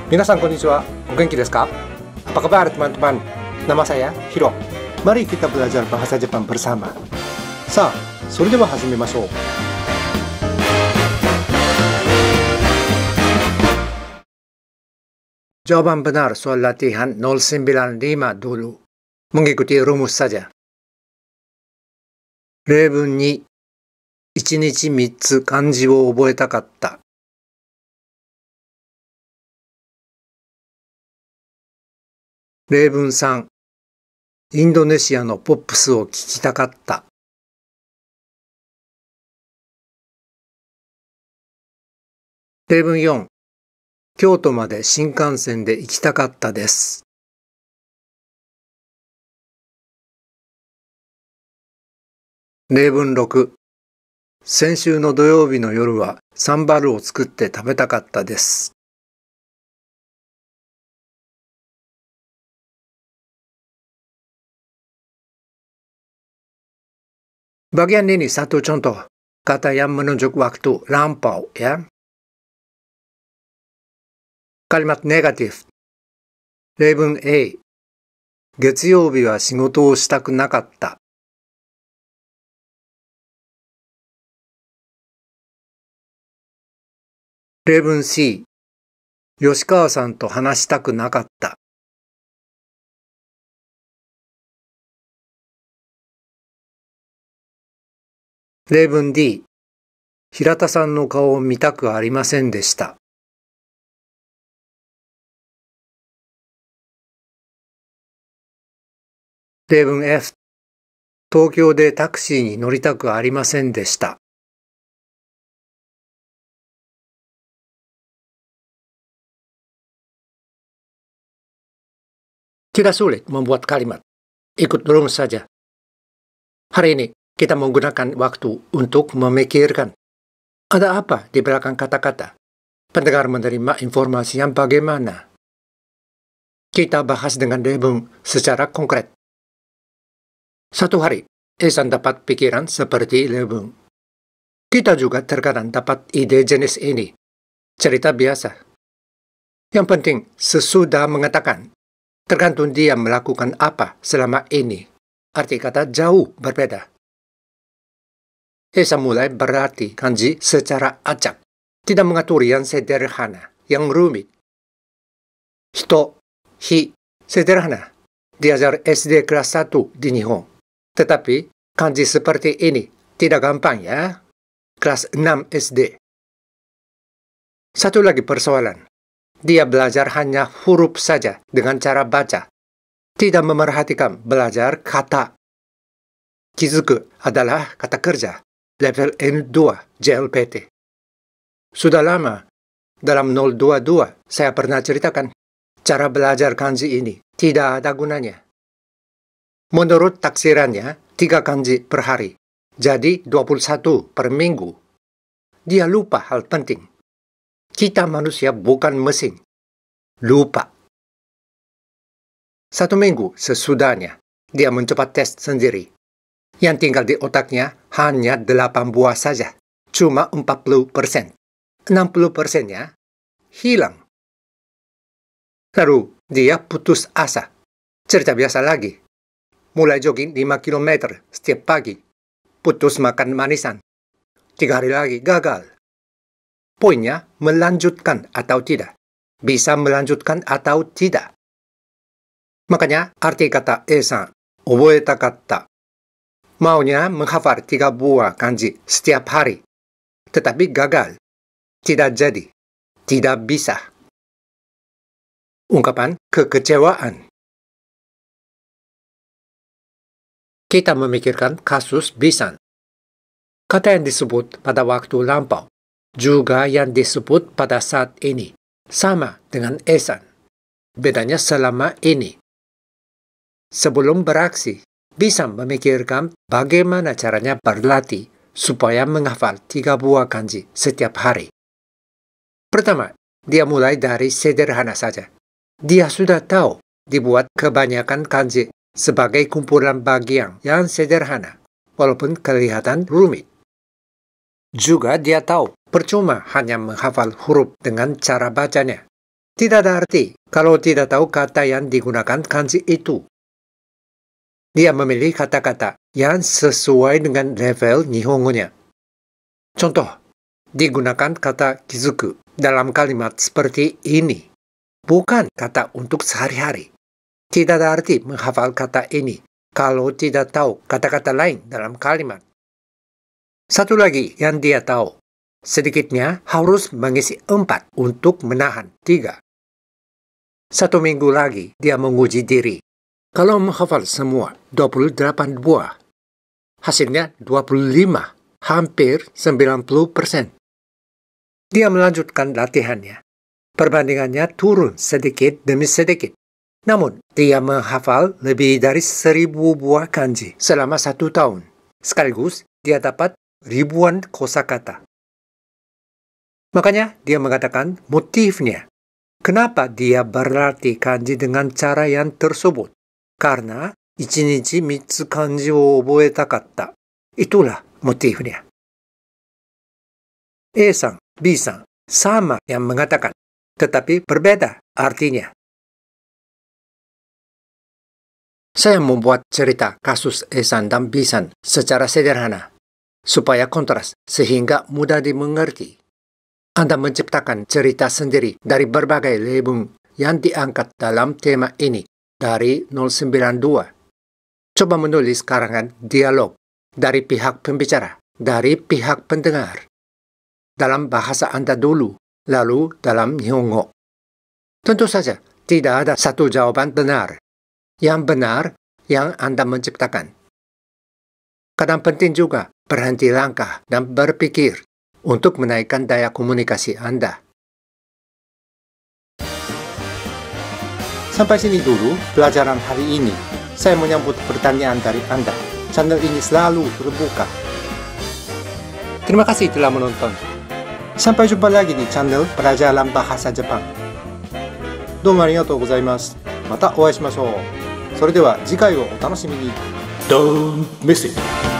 Minasan konnichiwa, o genki desu ka? Apa kabar teman-teman? Nama saya Hiro. Mari kita belajar bahasa Jepang bersama. Sa, それでは始めましょう. Jawaban benar soal latihan 095 dulu. Mengikuti rumus saja. 例文2、1日3つ漢字を覚えたかった。例文3、インドネシアのポップスを聞きたかった。例文4、京都まで新幹線で行きたかったです。例文6、先週の土曜日の夜はサンバルを作って食べたかったです。Bagian ini satu contoh kata yang menunjuk waktu lampau ya. Kalimat negatif. 例文 A、月曜日は仕事をしたくなかった。例文 C、吉川さんと話したくなかった。例文 D、平田さんの顔を見たくありませんでした。例文 F、東京でタクシーに乗りたくありませんでした。Tidak sulit membuat kalimat. Ikut rumus saja. Hari ini kita menggunakan waktu untuk memikirkan. Ada apa di belakang kata-kata? Pendengar menerima informasi yang bagaimana? Kita bahas dengan Debung secara konkret. Satu hari, Esan dapat pikiran seperti Debung. Kita juga terkadang dapat ide jenis ini. Cerita biasa. Yang penting, sesudah mengatakan, tergantung dia melakukan apa selama ini. Arti kata jauh berbeda. Esa mulai berarti kanji secara acak. Tidak mengatur yang sederhana, yang rumit. Hito, hi, sederhana. Diajar SD kelas 1 di Nihon. Tetapi kanji seperti ini tidak gampang ya. Kelas 6 SD. Satu lagi persoalan. Dia belajar hanya huruf saja dengan cara baca. Tidak memerhatikan belajar kata. Kizuku adalah kata kerja. Level N2 JLPT. Sudah lama, dalam 022 saya pernah ceritakan cara belajar kanji ini tidak ada gunanya. Menurut taksirannya 3 kanji per hari, jadi 21 per minggu. Dia lupa hal penting. Kita manusia bukan mesin. Lupa. 1 minggu sesudahnya, dia mencoba tes sendiri. Yang tinggal di otaknya hanya 8 buah saja. Cuma 40%. 60%-nya hilang. Lalu dia putus asa. Cerita biasa lagi. Mulai jogging 5 km setiap pagi. Putus makan manisan. 3 hari lagi gagal. Poinnya melanjutkan atau tidak. Bisa melanjutkan atau tidak. Makanya arti kata Esan, oboeta katta. Maunya menghafal 3 buah kanji setiap hari. Tetapi gagal. Tidak jadi. Tidak bisa. Ungkapan kekecewaan. Kita memikirkan kasus Bisan. Kata yang disebut pada waktu lampau. Juga yang disebut pada saat ini. Sama dengan Esan. Bedanya selama ini. Sebelum beraksi, bisa memikirkan bagaimana caranya berlatih supaya menghafal 3 buah kanji setiap hari. Pertama, dia mulai dari sederhana saja. Dia sudah tahu dibuat kebanyakan kanji sebagai kumpulan bagian yang sederhana, walaupun kelihatan rumit. Juga dia tahu percuma hanya menghafal huruf dengan cara bacanya. Tidak ada arti kalau tidak tahu kata yang digunakan kanji itu. Dia memilih kata-kata yang sesuai dengan level Nihongonya. Contoh, digunakan kata kizuku dalam kalimat seperti ini. Bukan kata untuk sehari-hari. Tidak ada arti menghafal kata ini kalau tidak tahu kata-kata lain dalam kalimat. Satu lagi yang dia tahu, sedikitnya harus mengisi 4 untuk menahan 3. 1 minggu lagi dia menguji diri. Kalau menghafal semua 28 buah, hasilnya 25, hampir 90%. Dia melanjutkan latihannya. Perbandingannya turun sedikit demi sedikit. Namun, dia menghafal lebih dari 1000 buah kanji selama 1 tahun. Sekaligus, dia dapat ribuan kosakata. Makanya, dia mengatakan motifnya. Kenapa dia berlatih kanji dengan cara yang tersebut? Karena 1日3つ漢字を覚えたかった. Itulah motifnya. A さん、B さん、sama yang mengatakan, tetapi berbeda artinya. Saya membuat cerita kasus A さん dan B さん secara sederhana, supaya kontras sehingga mudah dimengerti. Anda menciptakan cerita sendiri dari berbagai label yang diangkat dalam tema ini dari 092. Coba menulis karangan dialog dari pihak pembicara, dari pihak pendengar. Dalam bahasa Anda dulu, lalu dalam Nihongo. Tentu saja, tidak ada satu jawaban benar. Yang benar, yang Anda menciptakan. Kadang penting juga berhenti langkah dan berpikir untuk menaikkan daya komunikasi Anda. Sampai sini dulu pelajaran hari ini. Saya menyambut pertanyaan dari Anda. Channel ini selalu terbuka. Terima kasih telah menonton. Sampai jumpa lagi di channel Pelajaran Bahasa Jepang. どうもありがとうございます。またお会いしましょう。それでは次回をお楽しみに。Don't miss it!